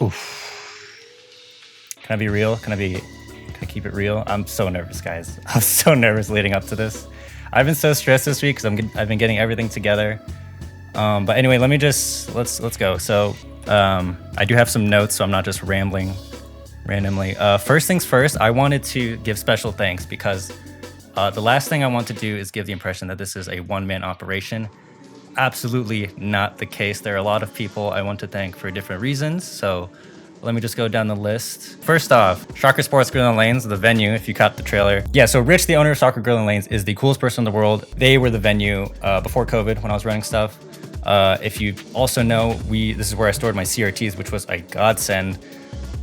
Oof. Can I be real? Can I keep it real? I'm so nervous, guys. I'm so nervous leading up to this. I've been so stressed this week because I've been getting everything together. But anyway, let's go. So I do have some notes, so I'm not just rambling randomly. First things first, I wanted to give special thanks because the last thing I want to do is give the impression that this is a one-man operation. Absolutely not the case. There are a lot of people I want to thank for different reasons. So let me just go down the list. First off, Soccer Sports Grill and Lanes, the venue, if you caught the trailer. Yeah, so Rich, the owner of Soccer Grill and Lanes, is the coolest person in the world. They were the venue before COVID when I was running stuff. If you also know, this is where I stored my CRTs, which was a godsend.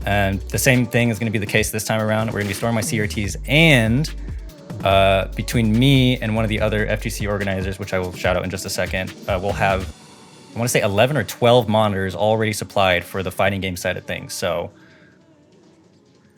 And the same thing is going to be the case this time around. We're going to be storing my CRTs, and between me and one of the other FGC organizers, which I will shout out in just a second, we'll have, I want to say 11 or 12 monitors already supplied for the fighting game side of things. So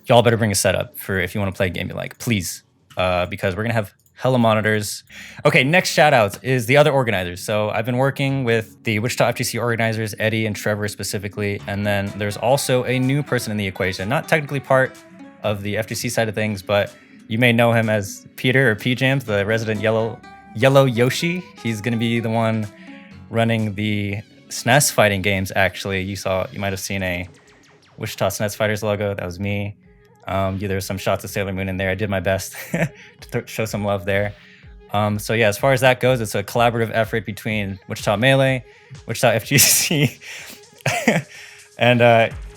y'all better bring a setup for if you want to play a game you like, please, because we're going to have hella monitors. Okay, next shout outs is the other organizers. So I've been working with the Wichita FGC organizers, Eddie and Trevor specifically. And then there's also a new person in the equation, not technically part of the FGC side of things, but you may know him as Peter or P-Jams, the resident yellow Yoshi. He's going to be the one running the SNES fighting games. Actually, you might have seen a Wichita SNES Fighters logo. That was me. There's some shots of Sailor Moon in there. I did my best to show some love there. So yeah, as far as that goes, it's a collaborative effort between Wichita Melee, Wichita FGC, and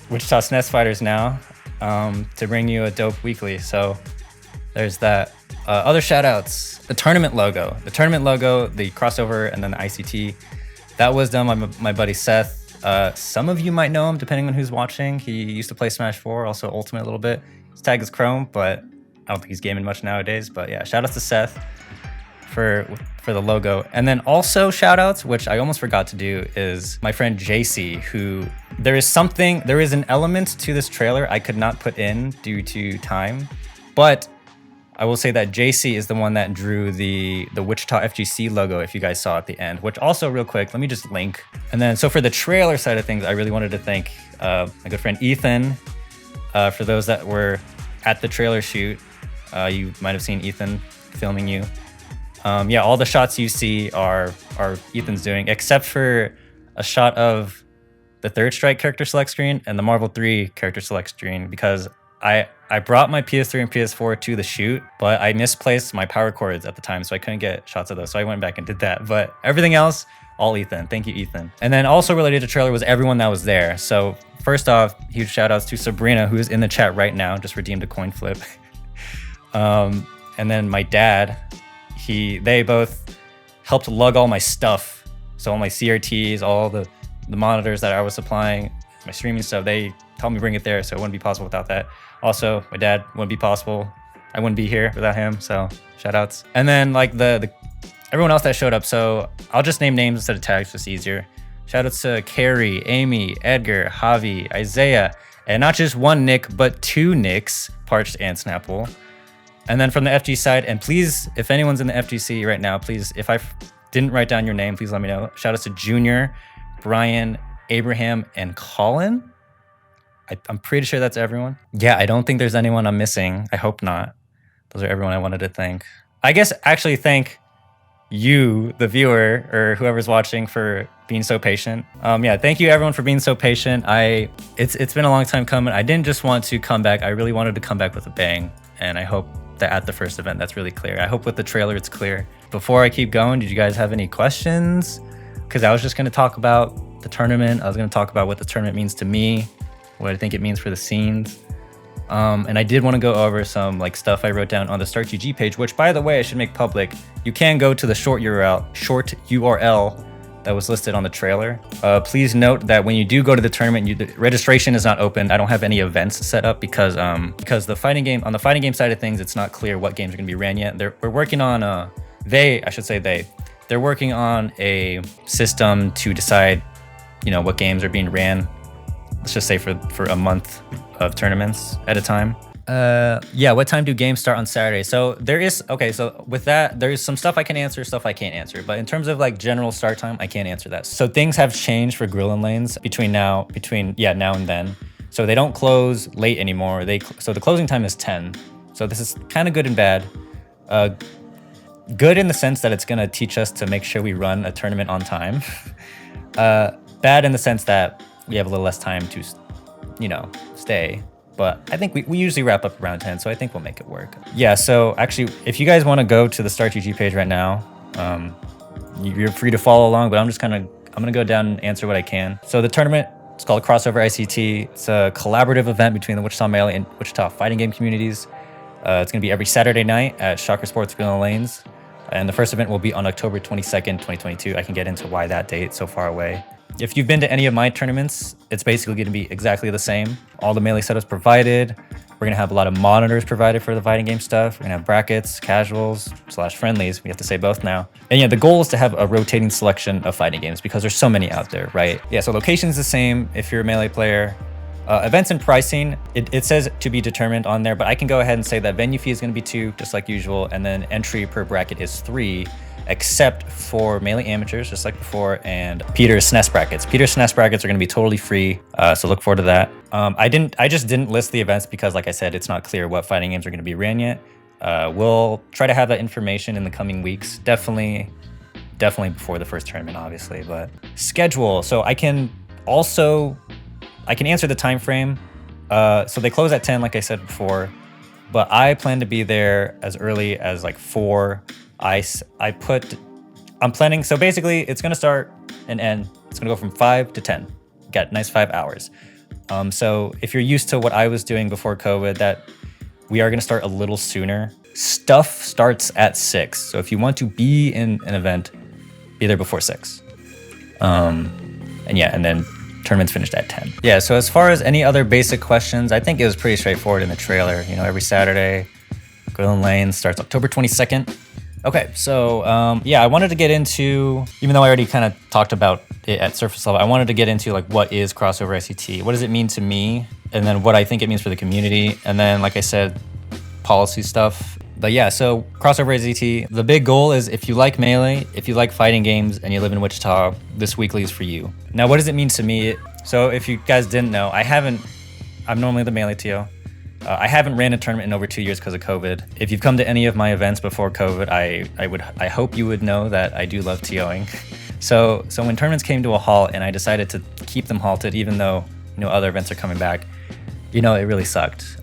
Wichita SNES Fighters now, to bring you a dope weekly. So there's that. Other shout outs, the tournament logo, the crossover, and then the ICT. That was done by my buddy Seth. Some of you might know him, depending on who's watching. He used to play Smash 4, also Ultimate a little bit. His tag is Chrome, but I don't think he's gaming much nowadays. But yeah, shout outs to Seth for the logo. And then also shout outs, which I almost forgot to do, is my friend JC, who there is an element to this trailer I could not put in due to time. But I will say that JC is the one that drew the Wichita FGC logo, if you guys saw at the end, which also real quick, let me just link. And then, so for the trailer side of things, I really wanted to thank my good friend Ethan. For those that were at the trailer shoot, you might have seen Ethan filming you. Yeah, all the shots you see are Ethan's doing, except for a shot of the Third Strike character select screen and the Marvel 3 character select screen, because I brought my PS3 and PS4 to the shoot, but I misplaced my power cords at the time, so I couldn't get shots of those. So I went back and did that. But everything else, all Ethan. Thank you, Ethan. And then also related to trailer was everyone that was there. So first off, huge shout outs to Sabrina, who is in the chat right now, just redeemed a coin flip. And then my dad, they both helped lug all my stuff. So all my CRTs, all the monitors that I was supplying, my streaming stuff, they told me bring it there, so it wouldn't be possible without that. Also, my dad wouldn't be possible. I wouldn't be here without him, so shout outs. And then like the everyone else that showed up, so I'll just name names instead of tags, just easier. Shout outs to Carrie, Amy, Edgar, Javi, Isaiah, and not just one Nick, but two Nicks, Parched and Snapple. And then from the FG side, and please, if anyone's in the FGC right now, please, if I didn't write down your name, please let me know. Shout outs to Junior, Brian, Abraham, and Colin. I'm pretty sure that's everyone. Yeah, I don't think there's anyone I'm missing. I hope not. Those are everyone I wanted to thank. I guess actually thank you, the viewer, or whoever's watching, for being so patient. Yeah, thank you everyone for being so patient. It's been a long time coming. I didn't just want to come back. I really wanted to come back with a bang. And I hope that at the first event, that's really clear. I hope with the trailer, it's clear. Before I keep going, did you guys have any questions? Because I was just going to talk about the tournament. I was going to talk about what the tournament means to me, what I think it means for the scenes. And I did want to go over some like stuff I wrote down on the StartGG page, which by the way, I should make public. You can go to the short URL that was listed on the trailer. Please note that when you do go to the tournament, the registration is not open. I don't have any events set up because the fighting game side of things, it's not clear what games are going to be ran yet. We're working on they're working on a system to decide, what games are being ran. Let's just say for a month of tournaments at a time. Yeah, what time do games start on Saturday? So with that, there is some stuff I can answer, stuff I can't answer. But in terms of like general start time, I can't answer that. So things have changed for Grill and Lanes between now and then. So they don't close late anymore. So the closing time is 10. So this is kind of good and bad. Good in the sense that it's going to teach us to make sure we run a tournament on time. Bad in the sense that we have a little less time to, stay. But I think we usually wrap up around 10, so I think we'll make it work. Yeah, so actually, if you guys want to go to the StartGG page right now, you're free to follow along, but I'm going to go down and answer what I can. So the tournament, it's called Crossover ICT. It's a collaborative event between the Wichita Melee and Wichita fighting game communities. It's going to be every Saturday night at Shocker Sports Green Lanes. And the first event will be on October 22nd, 2022. I can get into why that date so far away. If you've been to any of my tournaments, it's basically going to be exactly the same. All the Melee setups provided. We're going to have a lot of monitors provided for the fighting game stuff. We're going to have brackets, casuals, / friendlies. We have to say both now. And yeah, the goal is to have a rotating selection of fighting games because there's so many out there, right? Yeah, so location's the same if you're a Melee player. Events and pricing, it says to be determined on there, but I can go ahead and say that venue fee is going to be 2, just like usual, and then entry per bracket is 3, except for Melee amateurs, just like before, and Peter's SNES Brackets. Peter's SNES Brackets are going to be totally free, so look forward to that. I just didn't list the events because, like I said, it's not clear what fighting games are going to be ran yet. We'll try to have that information in the coming weeks, definitely before the first tournament, obviously. But schedule, so I can answer the time frame. So they close at 10, like I said before, but I plan to be there as early as like 4. I'm planning, so basically it's gonna start and end. It's gonna go from 5 to 10. Got nice 5 hours. So if you're used to what I was doing before COVID, that we are gonna start a little sooner. Stuff starts at 6. So if you want to be in an event, be there before 6. And then tournament's finished at 10. Yeah, so as far as any other basic questions, I think it was pretty straightforward in the trailer. Every Saturday, Grillin' Lane starts October 22nd. Okay, so I wanted to get into, even though I already kind of talked about it at surface level, I wanted to get into like what is Crossover ICT? What does it mean to me? And then what I think it means for the community. And then, like I said, policy stuff. But yeah, so Crossover ICT, the big goal is if you like Melee, if you like fighting games and you live in Wichita, this weekly is for you. Now, what does it mean to me? So if you guys didn't know, I'm normally the Melee TO. I haven't ran a tournament in over 2 years because of COVID. If you've come to any of my events before COVID, I hope you would know that I do love TOing. So when tournaments came to a halt and I decided to keep them halted, even though other events are coming back, it really sucked.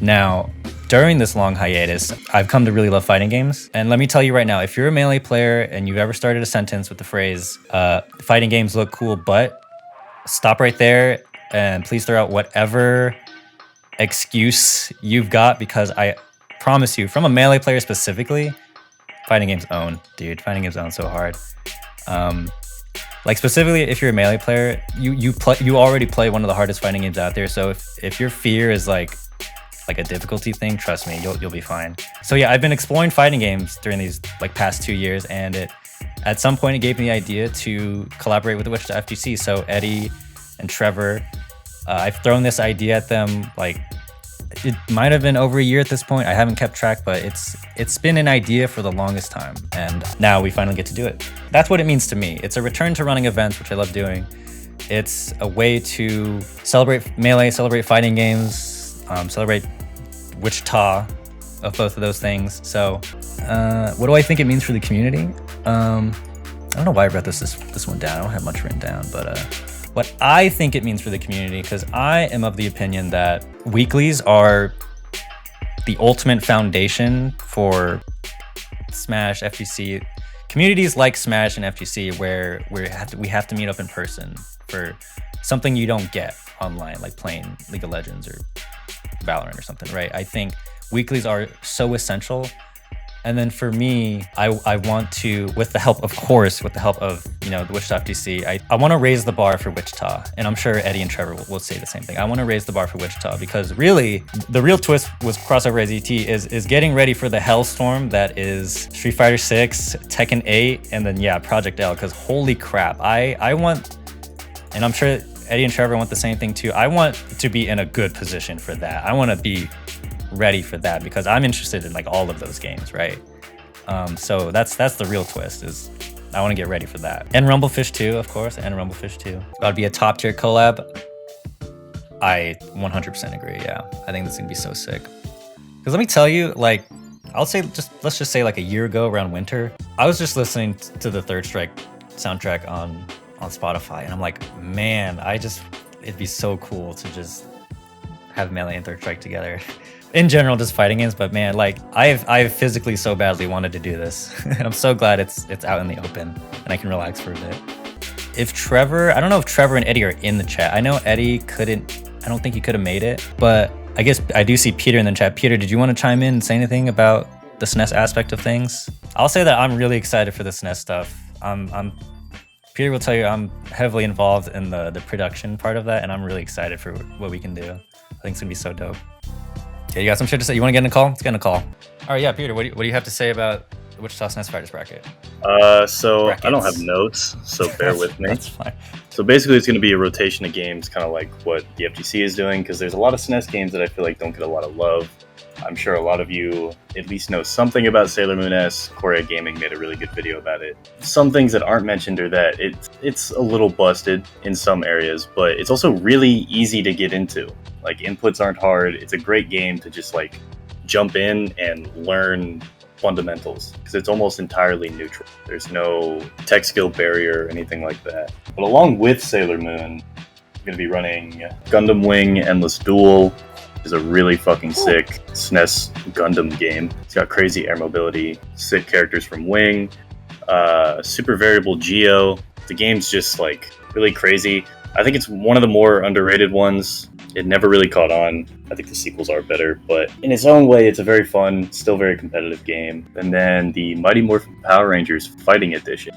Now, during this long hiatus, I've come to really love fighting games. And let me tell you right now, if you're a Melee player and you've ever started a sentence with the phrase, fighting games look cool, but stop right there and please throw out whatever excuse you've got, because I promise you, from a Melee player specifically, fighting games own, dude. Fighting games own so hard. Like specifically, if you're a Melee player, you already play one of the hardest fighting games out there. So if your fear is like a difficulty thing, trust me, you'll be fine. So yeah, I've been exploring fighting games during these past 2 years, and at some point it gave me the idea to collaborate with the Wichita FGC. So Eddie and Trevor, I've thrown this idea at them, it might have been over a year at this point. I haven't kept track, but it's been an idea for the longest time, and now we finally get to do it. That's what it means to me. It's a return to running events, which I love doing. It's a way to celebrate Melee, celebrate fighting games, celebrate Wichita, of both of those things. So what do I think it means for the community? I don't know why I wrote this one down. I don't have much written down, but what I think it means for the community, because I am of the opinion that weeklies are the ultimate foundation for Smash, FGC, communities like Smash and FGC, where we have to meet up in person for something you don't get online, like playing League of Legends or Valorant or something, right? I think weeklies are so essential. And then for me, I want to, with the help of the Wichita FGC, I want to raise the bar for Wichita. And I'm sure Eddie and Trevor will say the same thing. I want to raise the bar for Wichita, because really, the real twist was Crossover ICT is getting ready for the hellstorm that is Street Fighter 6, Tekken 8, and then Project L. Because holy crap, I want, and I'm sure Eddie and Trevor want the same thing too. I want to be in a good position for that. I want to be ready for that, because I'm interested in all of those games, right? So that's the real twist, is I want to get ready for that. And Rumblefish 2, of course, and Rumblefish 2. It's about to be a top tier collab. I 100% agree. Yeah, I think this is gonna be so sick. Because let me tell you, like, let's just say like a year ago around winter, I was just listening to the Third Strike soundtrack on Spotify, and I'm like, man, it'd be so cool to just have Melee and Third Strike together. In general, just fighting games, but man, like I've physically so badly wanted to do this, and I'm so glad it's out in the open and I can relax for a bit. I don't know if Trevor and Eddie are in the chat. I know Eddie I don't think he could have made it, but I guess I do see Peter in the chat. Peter, did you want to chime in and say anything about the SNES aspect of things? I'll say that I'm really excited for the SNES stuff. Peter will tell you I'm heavily involved in the production part of that, and I'm really excited for what we can do. I think it's gonna be so dope. Yeah, you got some shit to say? You want to get in a call? Let's get in a call. All right, yeah, Peter, what do you have to say about the Wichita SNES Fighters bracket? So Brackets. I don't have notes, so bear with me. That's fine. So basically, it's going to be a rotation of games, kind of like what the FGC is doing, because there's a lot of SNES games that I feel like don't get a lot of love. I'm sure a lot of you at least know something about Sailor Moon S. Korea Gaming made a really good video about it. Some things that aren't mentioned are that it's a little busted in some areas, but it's also really easy to get into. Like, inputs aren't hard. It's a great game to just like jump in and learn fundamentals, because it's almost entirely neutral. There's no tech skill barrier or anything like that. But along with Sailor Moon, I'm going to be running Gundam Wing Endless Duel. Is a really fucking sick SNES Gundam game. It's got crazy air mobility, sick characters from Wing, super variable Geo. The game's just like really crazy. I think it's one of the more underrated ones. It never really caught on. I think the sequels are better, but in its own way, it's a very fun, still very competitive game. And then the Mighty Morphin Power Rangers Fighting Edition,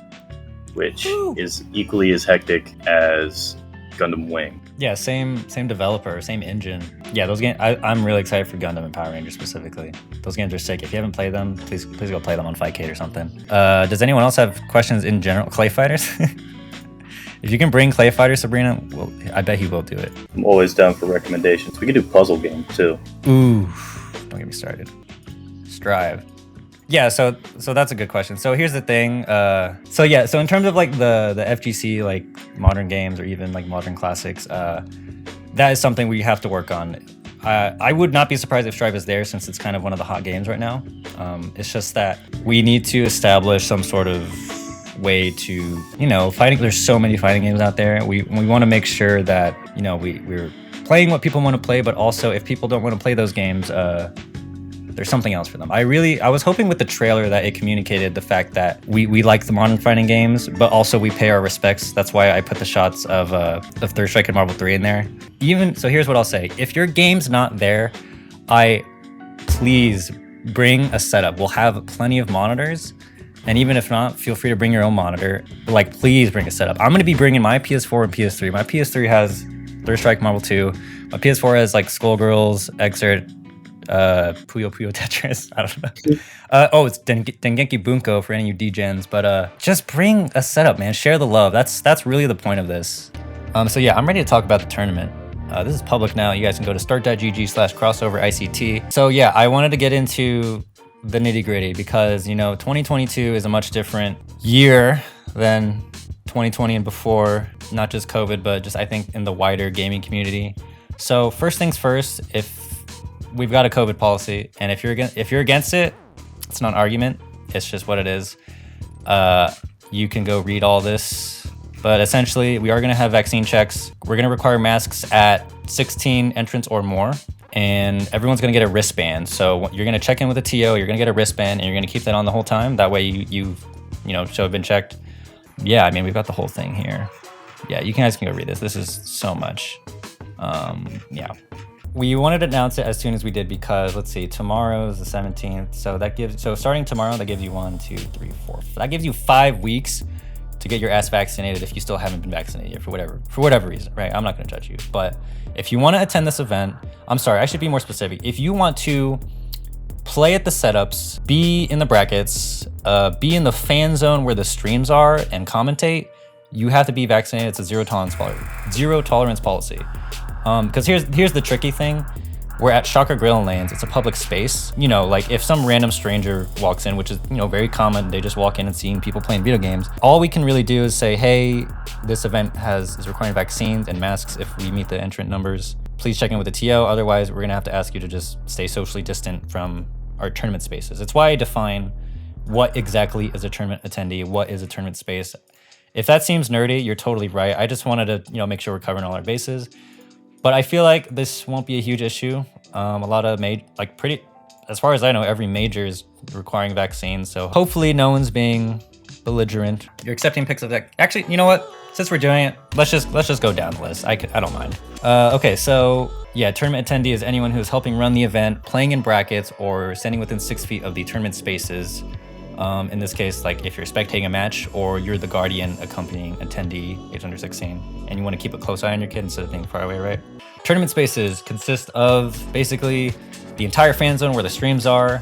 which is equally as hectic as Gundam Wing. Yeah, same developer, same engine. Yeah, those games. I'm really excited for Gundam and Power Rangers specifically. Those games are sick. If you haven't played them, please go play them on Fightcade or something. Does anyone else have questions in general? Clay Fighters? If you can bring Clay Fighters, Sabrina, well, I bet he will do it. I'm always down for recommendations. We could do puzzle games too. Ooh, don't get me started. Strive. Yeah, so that's a good question. So here's the thing. So in terms of like the FGC, like modern games or even like modern classics, that is something we have to work on. I would not be surprised if Strive is there, since it's kind of one of the hot games right now. It's just that we need to establish some sort of way to, fighting. There's so many fighting games out there. We want to make sure that, we're playing what people want to play, but also if people don't want to play those games, there's something else for them. I was hoping with the trailer that it communicated the fact that we like the modern fighting games, but also we pay our respects. That's why I put the shots of Third Strike and Marvel 3 in there. So here's what I'll say. If your game's not there, please bring a setup. We'll have plenty of monitors. And even if not, feel free to bring your own monitor. But like, please bring a setup. I'm going to be bringing my PS4 and PS3. My PS3 has Third Strike Marvel 2. My PS4 has like Skullgirls, Exert, Puyo Puyo Tetris. I don't know. It's Dengeki Bunko for any of you DGens. But just bring a setup, man. Share the love. That's really the point of this. So yeah, I'm ready to talk about the tournament. This is public now. You guys can go to start.gg/crossover ICT. So yeah, I wanted to get into the nitty gritty because 2022 is a much different year than 2020 and before, not just COVID, but just I think in the wider gaming community. So first things first, if we've got a COVID policy, and if you're against it, it's not an argument. It's just what it is. You can go read all this, but essentially we are going to have vaccine checks. We're going to require masks at 16 entrants or more. And everyone's going to get a wristband. So you're going to check in with a TO, you're going to get a wristband, and you're going to keep that on the whole time. That way you have been checked. Yeah, I mean, we've got the whole thing here. Yeah, you guys can go read this. This is so much. Yeah. We wanted to announce it as soon as we did because, let's see, tomorrow is the 17th. So starting tomorrow, that gives you 1, 2, 3, 4. That gives you 5 weeks to get your ass vaccinated if you still haven't been vaccinated yet for whatever reason, right? I'm not going to judge you. But if you want to attend this event, I'm sorry, I should be more specific. If you want to play at the setups, be in the brackets, be in the fan zone where the streams are and commentate, you have to be vaccinated. It's a zero tolerance policy. Because here's the tricky thing. We're at Shocker Grill and Lanes. It's a public space. Like if some random stranger walks in, which is, very common, they just walk in and seeing people playing video games. All we can really do is say, hey, this event is requiring vaccines and masks if we meet the entrant numbers. please check in with the TO. Otherwise, we're gonna have to ask you to just stay socially distant from our tournament spaces. It's why I define what exactly is a tournament attendee, what is a tournament space. If that seems nerdy, you're totally right. I just wanted to, make sure we're covering all our bases. But I feel like this won't be a huge issue. A lot of as far as I know, every major is requiring vaccines. So hopefully no one's being belligerent. You're accepting picks of that. Actually, you know what? Since we're doing it, let's just go down the list. I don't mind. Okay, so yeah, tournament attendee is anyone who is helping run the event, playing in brackets, or standing within 6 feet of the tournament spaces. In this case, like if you're spectating a match or you're the guardian accompanying attendee age under 16 and you want to keep a close eye on your kid instead of being far away, right? Tournament spaces consist of basically the entire fan zone where the streams are,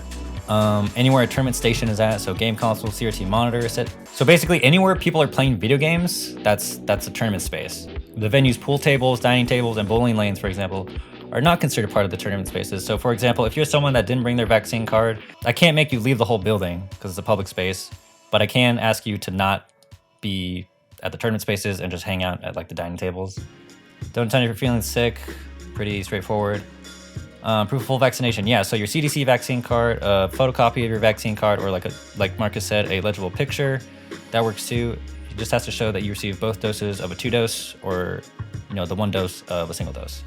anywhere a tournament station is at, so game console, CRT monitor set. So basically anywhere people are playing video games, that's a tournament space. The venue's pool tables, dining tables, and bowling lanes, for example, are not considered part of the tournament spaces. So for example, if you're someone that didn't bring their vaccine card, I can't make you leave the whole building because it's a public space, but I can ask you to not be at the tournament spaces and just hang out at like the dining tables. Don't tell me if you're feeling sick, pretty straightforward. Proof of full vaccination, yeah, so your CDC vaccine card, a photocopy of your vaccine card, or like Marcus said, a legible picture, that works too. It just has to show that you received both doses of a 2-dose or the 1 dose of a single dose.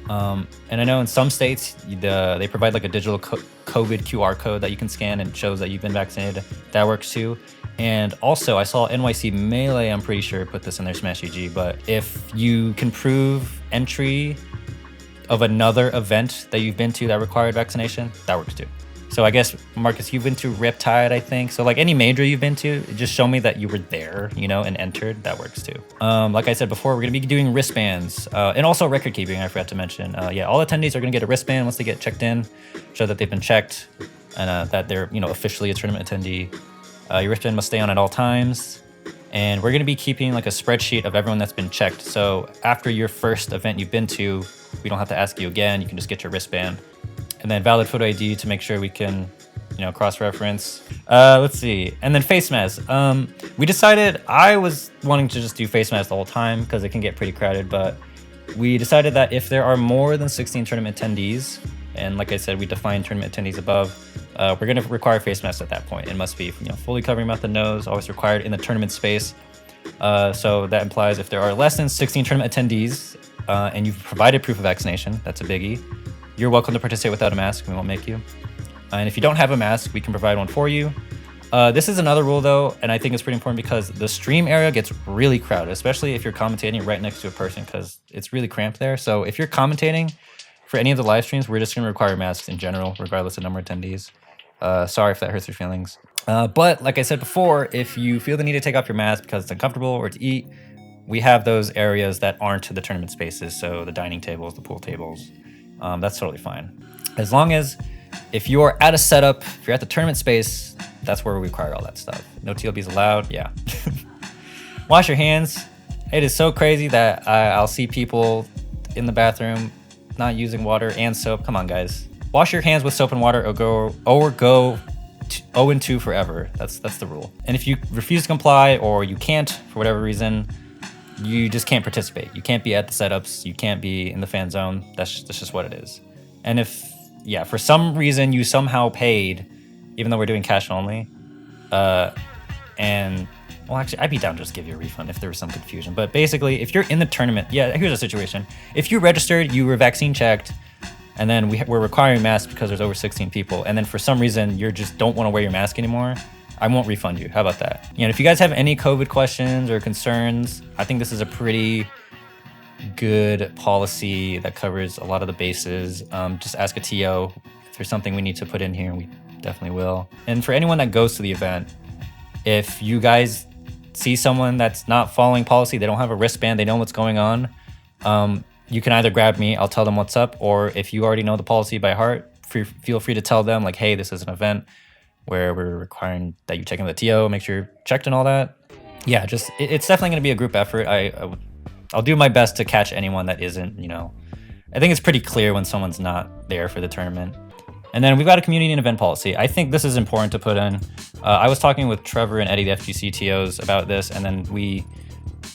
And I know in some states, they provide like a digital COVID QR code that you can scan and shows that you've been vaccinated. That works too. And also I saw NYC Melee, I'm pretty sure, put this in their Smash UG, but if you can prove entry of another event that you've been to that required vaccination, that works too. So I guess, Marcus, you've been to Riptide, I think. So like any major you've been to, just show me that you were there, and entered. That works too. Like I said before, we're gonna be doing wristbands and also record keeping. I forgot to mention. Yeah, all attendees are gonna get a wristband once they get checked in, show that they've been checked and that they're officially a tournament attendee. Your wristband must stay on at all times. And we're gonna be keeping like a spreadsheet of everyone that's been checked. So after your first event you've been to, we don't have to ask you again. You can just get your wristband. And then valid photo ID to make sure we can, cross-reference. Let's see. And then face masks. We decided, I was wanting to just do face masks the whole time because it can get pretty crowded, but we decided that if there are more than 16 tournament attendees, and like I said, we define tournament attendees above, we're gonna require face masks at that point. It must be, fully covering mouth and nose, always required in the tournament space. So that implies if there are less than 16 tournament attendees and you've provided proof of vaccination, that's a biggie, you're welcome to participate without a mask. We won't make you. And if you don't have a mask, we can provide one for you. This is another rule though, and I think it's pretty important because the stream area gets really crowded, especially if you're commentating right next to a person because it's really cramped there. So if you're commentating for any of the live streams, we're just gonna require masks in general, regardless of number of attendees. Sorry if that hurts your feelings. But like I said before, if you feel the need to take off your mask because it's uncomfortable or to eat, we have those areas that aren't the tournament spaces. So the dining tables, the pool tables, that's totally fine. As long as if you're at a setup, if you're at the tournament space, that's where we require all that stuff. No TLBs allowed, yeah. Wash your hands. It is so crazy that I'll see people in the bathroom not using water and soap. Come on, guys. Wash your hands with soap and water or go 0-2 forever. That's the rule. And if you refuse to comply or you can't for whatever reason, you just can't participate. You can't be at the setups. You can't be in the fan zone. That's just what it is. And if, for some reason you somehow paid, even though we're doing cash only, and well, actually, I'd be down to just give you a refund if there was some confusion. But basically, if you're in the tournament, here's a situation. If you registered, you were vaccine checked, and then we're requiring masks because there's over 16 people, and then for some reason you just don't want to wear your mask anymore, I won't refund you. How about that? If you guys have any COVID questions or concerns, I think this is a pretty good policy that covers a lot of the bases. Just ask a TO. If there's something we need to put in here, we definitely will. And for anyone that goes to the event, if you guys see someone that's not following policy, they don't have a wristband, they know what's going on, you can either grab me, I'll tell them what's up, or if you already know the policy by heart, feel free to tell them like, hey, this is an event where we're requiring that you check in with the TO, make sure you're checked and all that. Yeah, it's definitely going to be a group effort. I'll do my best to catch anyone that isn't, I think it's pretty clear when someone's not there for the tournament. And then we've got a community and event policy. I think this is important to put in. I was talking with Trevor and Eddie, the FGC TOs, about this, and then we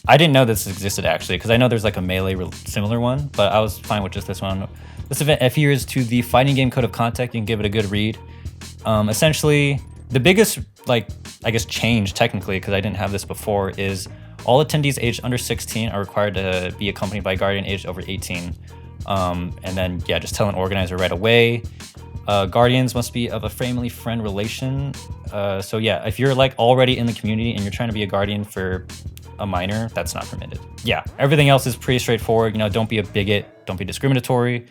I didn't know this existed actually, because I know there's like a Melee similar one, but I was fine with just this one. This event adheres to the fighting game code of conduct. You can give it a good read. Essentially, the biggest, like, I guess change technically, because I didn't have this before, is all attendees aged under 16 are required to be accompanied by a guardian aged over 18. And then, yeah, just tell an organizer right away. Guardians must be of a family friend relation. So yeah, if you're like already in the community and you're trying to be a guardian for a minor, that's not permitted. Yeah, everything else is pretty straightforward. You know, don't be a bigot, don't be discriminatory,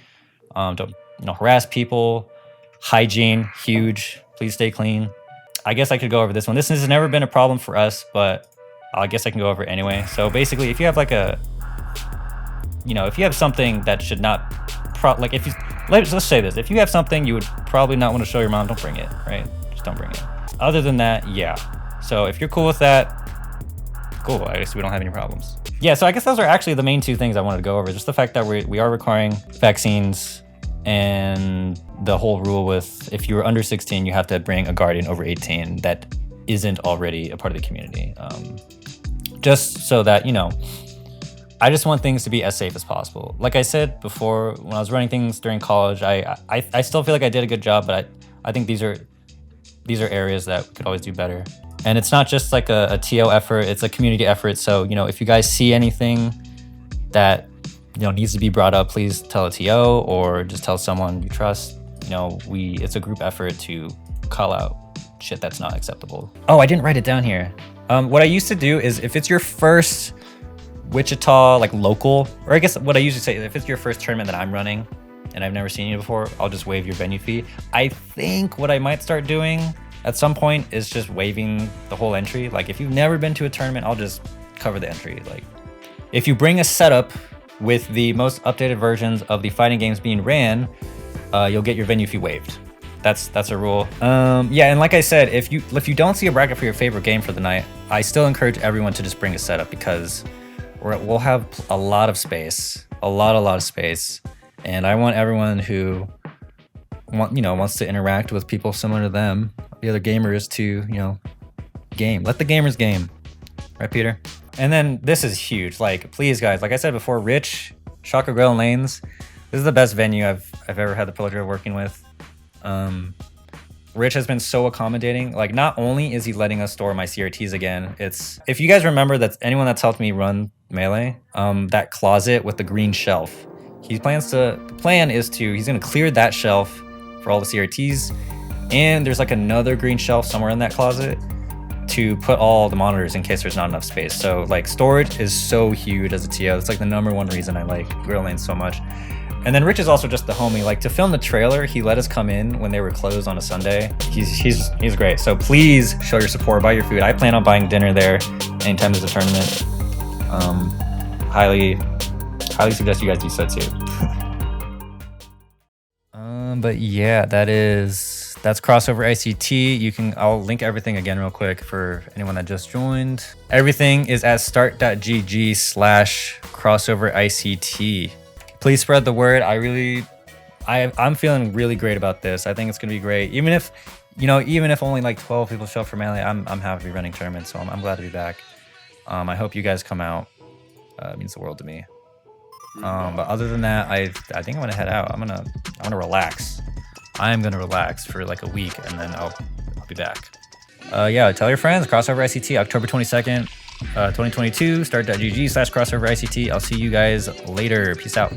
don't harass people. Hygiene, huge. Please stay clean. I guess I could go over this one. This has never been a problem for us, but I guess I can go over it anyway. So basically, if you have like if you have something that should not, let's say this, if you have something you would probably not want to show your mom, don't bring it, right? Just don't bring it. Other than that, yeah. So if you're cool with that, cool. I guess we don't have any problems. Yeah, so I guess those are actually the main two things I wanted to go over. Just the fact that we are requiring vaccines, and the whole rule with if you're under 16, you have to bring a guardian over 18 that isn't already a part of the community. Just so that, I just want things to be as safe as possible. Like I said before, when I was running things during college, I still feel like I did a good job, but I think these are areas that could always do better. And it's not just like a TO effort, it's a community effort. So, if you guys see anything that needs to be brought up, please tell a TO or just tell someone you trust. It's a group effort to call out shit that's not acceptable. Oh, I didn't write it down here. What I used to do is if it's your first Wichita, like local, or I guess what I usually say is if it's your first tournament that I'm running and I've never seen you before, I'll just waive your venue fee. I think what I might start doing at some point is just waiving the whole entry. Like if you've never been to a tournament, I'll just cover the entry. Like if you bring a setup with the most updated versions of the fighting games being ran, you'll get your venue fee waived. That's a rule. Yeah, and like I said, if you don't see a bracket for your favorite game for the night, I still encourage everyone to just bring a setup because we'll have a lot of space, a lot of space, and I want everyone who wants to interact with people similar to them, the other gamers, to game. Let the gamers game, right, Peter? And then this is huge. Like, please, guys, like I said before, Rich, Shocker Grill and Lanes, this is the best venue I've ever had the pleasure of working with. Rich has been so accommodating. Like, not only is he letting us store my CRTs again, if you guys remember, that's anyone that's helped me run Melee, that closet with the green shelf. The plan is he's gonna clear that shelf for all the CRTs, and there's like another green shelf somewhere in that closet to put all the monitors in case there's not enough space. So like storage is so huge as a TO. It's like the #1 reason I like Grill Lane so much. And then Rich is also just the homie. Like to film the trailer, he let us come in when they were closed on a Sunday. He's great. So please show your support, buy your food. I plan on buying dinner there anytime there's a tournament. Highly suggest you guys do so too. But yeah, that's Crossover ICT. I'll link everything again real quick for anyone that just joined. Everything is at start.gg/Crossover ICT. Please spread the word. I'm feeling really great about this. I think it's gonna be great. Even if only like 12 people show up for Melee, I'm happy to be running tournaments, so I'm glad to be back. I hope you guys come out. It means the world to me. But other than that, I think I'm gonna head out. I'm gonna relax. I'm gonna relax for like a week, and then I'll be back. Yeah, tell your friends. Crossover ICT, October 22nd, 2022. Start.gg/Crossover ICT. I'll see you guys later. Peace out.